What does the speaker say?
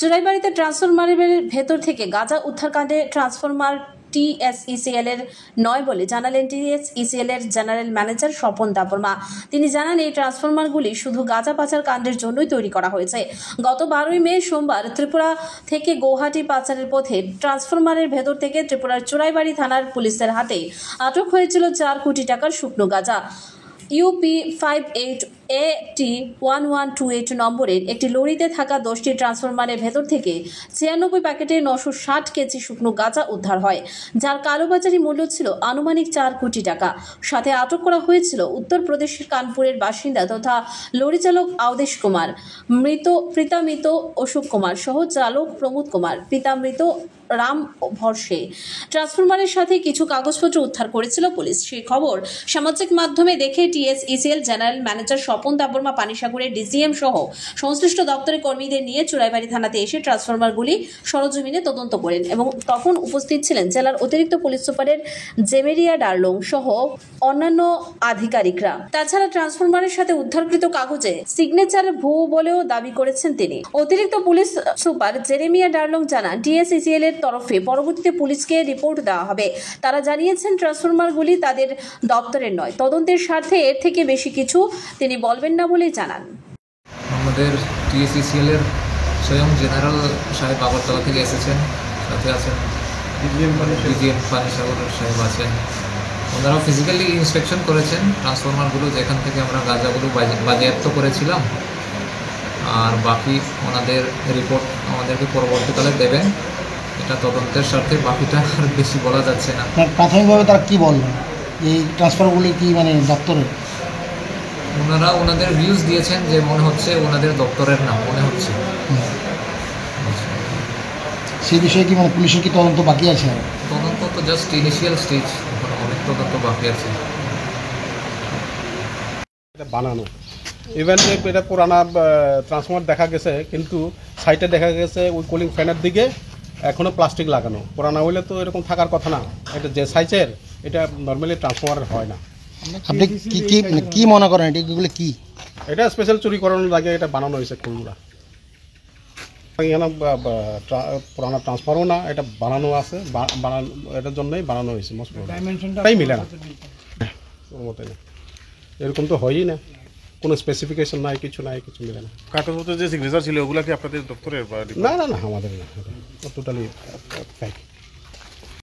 চুরাইবাড়িতে ট্রান্সফরমারের ভেতর থেকে গাঁজা উদ্ধারকাণ্ডে ট্রান্সফরমার TSECL এর নয় বলে জানালেন TSECL এর জেনারেল ম্যানেজার স্বপন দেববর্মা। তিনি জানান, এই ট্রান্সফরমারগুলি শুধু গাঁজা পাচার কাণ্ডের জন্যই তৈরি করা হয়েছে। গত 12 মে সোমবার ত্রিপুরা থেকে গৌহাটি পাচারের পথে ট্রান্সফরমারের ভেতর থেকে ত্রিপুরার চুরাইবাড়ি থানার পুলিশের হাতে আটক হয়েছিল 4 কোটি টাকার শুকনো গাঁজা। UP58AT1128 নম্বরের একটি লরিতে থাকা 10টি ট্রান্সফরমারের ভেতর থেকে 96 প্যাকেটে 960 কেজি শুকনো গাঁজা উদ্ধার হয়, যার কালোবাজারি মূল্য ছিল আনুমানিক 4 কোটি টাকা। সাথে আটক করা হয়েছিল উত্তরপ্রদেশের কানপুরের বাসিন্দা তথা লরি চালক আওদেশ কুমার, পিতামৃত অশোক কুমার সহ চালক প্রমোদ কুমার, পিতামৃত রাম ভরসে। ট্রান্সফরমারের সাথে কিছু কাগজপত্র উদ্ধার করেছিল পুলিশ। সেই খবর সামাজিক মাধ্যমে দেখে TSECL general manager Swapan Debbarma পানিসাগরের DCM সহ সংশ্লিষ্ট দপ্তরের কর্মীদের নিয়ে চুরাইবাড়ি থানাতে এসে ট্রান্সফরমারগুলি সরজমিনে তদন্ত করেন এবং তখন উপস্থিত ছিলেন জেলার অতিরিক্ত পুলিশ সুপারের জেমেরিয়া ডার্লং সহ অন্যান্য আধিকারিকরা। তাছাড়া ট্রান্সফরমারের সাথে উদ্ধারকৃত কাগজে সিগনেচার ভুয়ো বলেও দাবি করেছেন তিনি। অতিরিক্ত পুলিশ সুপার জেরেমিয়া ডার্লং জানান, TSECL এর তরফে পরবর্তীতে পুলিশকে রিপোর্ট দেওয়া হবে। তারা জানিয়েছেন ট্রান্সফরমারগুলি তাদের দপ্তরের নয়। তদন্তের স্বার্থে এর থেকে বেশি কিছু তিনি বলবেন না বলে জানান। আমাদের TSECL এর স্বয়ং জেনারেল সাহেব আগরতলা থেকে এসেছেন, সাথে আছেন DGM পানিসাগর সাহেব আছেন। ওনারাও ফিজিক্যালি ইন্সপেকশন করেছেন ট্রান্সফরমারগুলো, যেখান থেকে আমরা গাঁজাগুলো বাজেয়াপ্ত করেছিলাম। আর বাকি ওনাদের রিপোর্ট আমাদেরকে পরবর্তীকালে দেবেন। এটা তদন্তের স্বার্থে, বাকিটা আর বেশি বলা যাচ্ছে না। প্রাথমিকভাবে তারা কি বললেন, এই ট্রান্সফারগুলি কি মানে দপ্তরের? ওনারা ওনাদের ভিউজ দিয়েছেন যে মনে হচ্ছে ওনাদের দপ্তরের না, মনে হচ্ছে। সেই বিষয়ে কি মানে পুলিশের কি তদন্ত বাকি আছে? তদন্ত তো জাস্ট ইনিশিয়াল স্টেজ, অনেক তদন্ত বাকি আছে। এটা বানানো ইভেন এটা পুরানা ট্রান্সফরমার দেখা গেছে, কিন্তু সাইটে দেখা গেছে ওই কুলিং ফ্যানের দিকে এখনও প্লাস্টিক লাগানো। পুরানা হইলে তো এরকম থাকার কথা না। এটা যে সাইজের, এটা নর্মালি ট্রান্সফরমারের হয় না। আপনি কি মনে করেন এগুলো কি? এটা স্পেশাল চুরি করানোর লাগে এটা বানানো হয়েছে কুলগুলা। এখানে পুরানা ট্রান্সফরমারও না, এটা বানানো আছে, এটার জন্যই বানানো হয়েছে। মোস্ট তাই মিলে না, ওর মতো না, এরকম তো হয়ই না। কোনো স্পেসিফিকেশন নাই, কিছু নাই, কিছু মিলে না। কাগজপত্রে যে সিগনেচার ছিল ওগুলা কি আপনাদের দপ্তরের? না না না, আমাদের না, টোটালি ফেক।